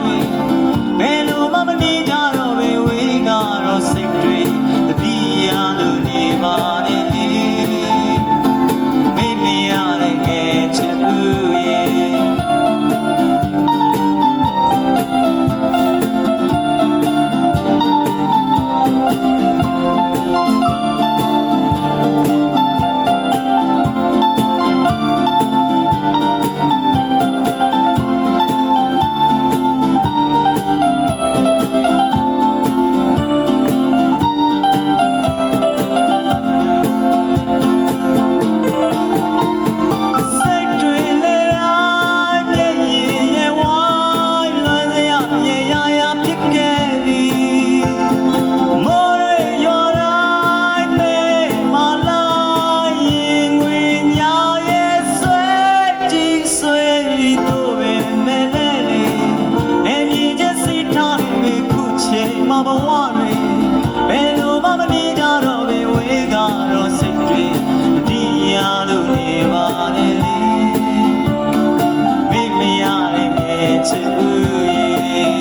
တွေဘယ်လိုမှမနေကြတော့ပဲဝေးကတော့စိတ်တွေတတိယလို့နေပါနဲ့မေ့မရတဲ့ငယ်ချစ်ဦးရဲ့မဘဝတွေဘယ်လိုမှမနေကြတော့ပဲဝေးကတော့စိတ်တွေဒီရလို့နေပါနဲ့မေ့မရတဲ့ငယ်ချစ်ဦးရဲ့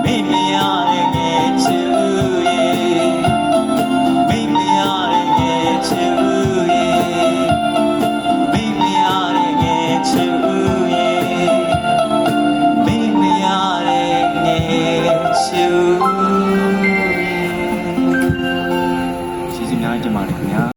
မေ့မရတဲ့ငယ်ချစ်ဦးရဲ့မေ့မရတဲ့ငယ်ချစ်ဦးရဲ့မေ့မရတဲ့ငယ်ချစ်ဦးရဲ့မေ့မရတဲ့ငယ်ချစ်ဦး